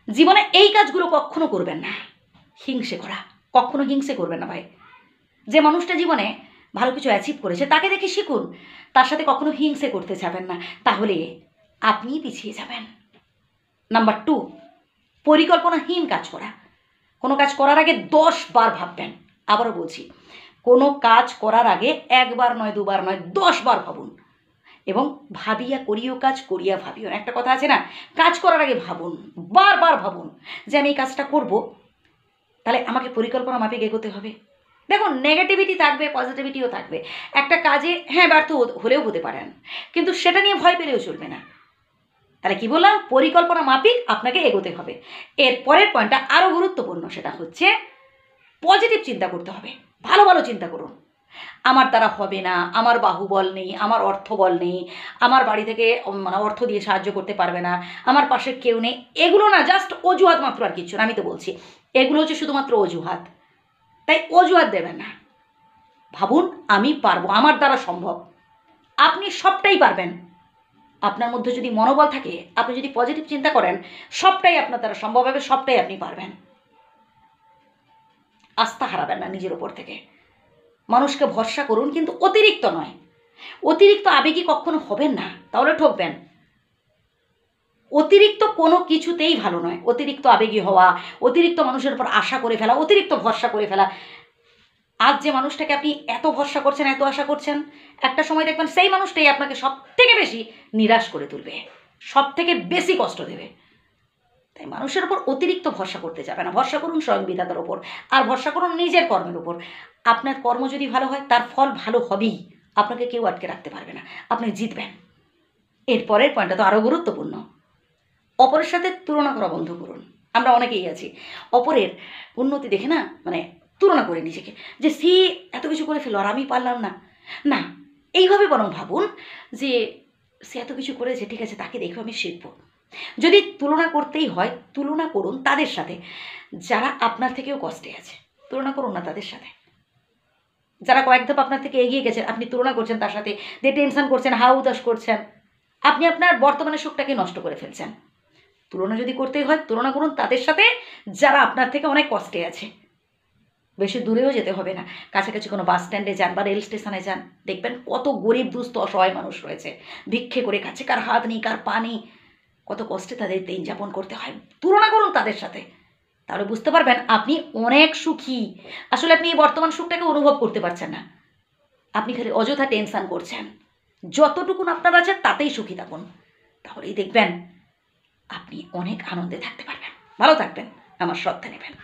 জীবনে এই কাজগুলো কখনো করবেন না। হিংসে করা, কখনো হিংসে করবেন না ভাই। যে মানুষটা জীবনে ভালো কিছু অ্যাচিভ করেছে তাকে দেখে শিখুন, তার সাথে কখনো হিংসে করতে যাবেন না, তাহলে আপনিই পিছিয়ে যাবেন। নাম্বার 2, পরিকল্পনাহীন কাজ করা। কোনো কাজ করার আগে 10 বার ভাববেন। আবারও বলছি, কোনো কাজ করার আগে 1 বার নয় 2 বার নয় 10 বার ভাবুন, এবং ভাবিয়া করিও কাজ, করিয়া ভাবিও। একটা কথা আছে না, কাজ করার আগে ভাবুন, বারবার ভাবুন যে আমি এই কাজটা করব, তাহলে আমাকে পরিকল্পনা মাফিক এগোতে হবে। দেখুন, নেগেটিভিটি থাকবে, পজিটিভিটিও থাকবে। একটা কাজে হ্যাঁ ব্যর্থ হলেও হতে পারেন, কিন্তু সেটা নিয়ে ভয় পেলেও চলবে না। তাহলে কি বললাম, পরিকল্পনা মাফিক আপনাকে এগোতে হবে। এর পরের পয়েন্টটা আরও গুরুত্বপূর্ণ, সেটা হচ্ছে পজিটিভ চিন্তা করতে হবে। ভালো ভালো চিন্তা করুন। আমার দ্বারা হবে না, আমার বাহুবল নেই, আমার অর্থবল নেই, আমার বাড়ি থেকে মানে অর্থ দিয়ে সাহায্য করতে পারবে না, আমার পাশে কেউ নেই, এগুলো না জাস্ট অজুহাত মাত্র, আর কিচ্ছু না। আমি তো বলছি এগুলো হচ্ছে শুধুমাত্র অজুহাত। তাই অজুহাত দেবেন না, ভাবুন আমি পারবো, আমার দ্বারা সম্ভব। আপনি সবটাই পারবেন। আপনার মধ্যে যদি মনোবল থাকে, আপনি যদি পজিটিভ চিন্তা করেন, সবটাই আপনার দ্বারা সম্ভব হবে, সবটাই আপনি পারবেন। আস্থা হারাবেন না নিজের ওপর থেকে। মানুষকে ভরসা করুন, কিন্তু অতিরিক্ত নয়। অতিরিক্ত আবেগী কখনো হবেন না, তাহলে ঠকবেন। অতিরিক্ত কোনো কিছুতেই ভালো নয়। অতিরিক্ত আবেগী হওয়া, অতিরিক্ত মানুষের উপর আশা করে ফেলা, অতিরিক্ত ভরসা করে ফেলা। আজ যে মানুষটাকে আপনি এত ভরসা করছেন, এত আশা করছেন, একটা সময় দেখবেন সেই মানুষটাই আপনাকে সব থেকে বেশি নিরাশ করে তুলবে, সব থেকে বেশি কষ্ট দেবে। তাই মানুষের ওপর অতিরিক্ত ভরসা করতে যাবে না। ভরসা করুন স্বয়ং বিধাতার ওপর, আর ভরসা করুন নিজের কর্মের ওপর। আপনার কর্ম যদি ভালো হয়, তার ফল ভালো হবেই। আপনাকে কেউ আটকে রাখতে পারবে না, আপনি জিতবেন। এরপরের পয়েন্টটা তো আরও গুরুত্বপূর্ণ। অপরের সাথে তুলনা করা বন্ধ করুন। আমরা অনেকেই আছি অপরের উন্নতি দেখে না, মানে তুলনা করে নিজেকে, যে সে এত কিছু করে ফেলো আর আমি পারলাম না। না, এইভাবে বরং ভাবুন যে সে এত কিছু করেছে, ঠিক আছে, তাকে দেখে আমি শিখবো। যদি তুলনা করতেই হয়, তুলনা করুন তাদের সাথে যারা আপনার থেকেও কষ্টে আছে। তুলনা করুন না তাদের সাথে। যারা কয়েক ধাপ আপনার থেকে এগিয়ে গেছেন, আপনি তুলনা করছেন তার সাথে, দিয়ে টেনশন করছেন, হাউ উদাস করছেন, আপনি আপনার বর্তমানের সুখটাকে নষ্ট করে ফেলছেন। তুলনা যদি করতেই হয়, তুলনা করুন তাদের সাথে যারা আপনার থেকে অনেক কষ্টে আছে। বেশি দূরেও যেতে হবে না, কাছাকাছি কোনো বাস স্ট্যান্ডে যান বা রেল স্টেশনে যান, দেখবেন কত গরিব দুস্থ অসহায় মানুষ রয়েছে, ভিক্ষে করে খাচ্ছে, কার হাত নেই, কার পা নেই, কত কষ্টে তাদের দিন যাপন করতে হয়। তুলনা করুন তাদের সাথে, তাহলে বুঝতে পারবেন আপনি অনেক সুখী। আসলে আপনি এই বর্তমান সুখটাকে অনুভব করতে পারছেন না, আপনি খালি অযথা টেনশন করছেন। যতটুকুন আপনার আছে তাতেই সুখী থাকুন, তাহলেই দেখবেন আপনি অনেক আনন্দে থাকতে পারবেন। ভালো থাকবেন, আমার শ্রদ্ধা নেবেন।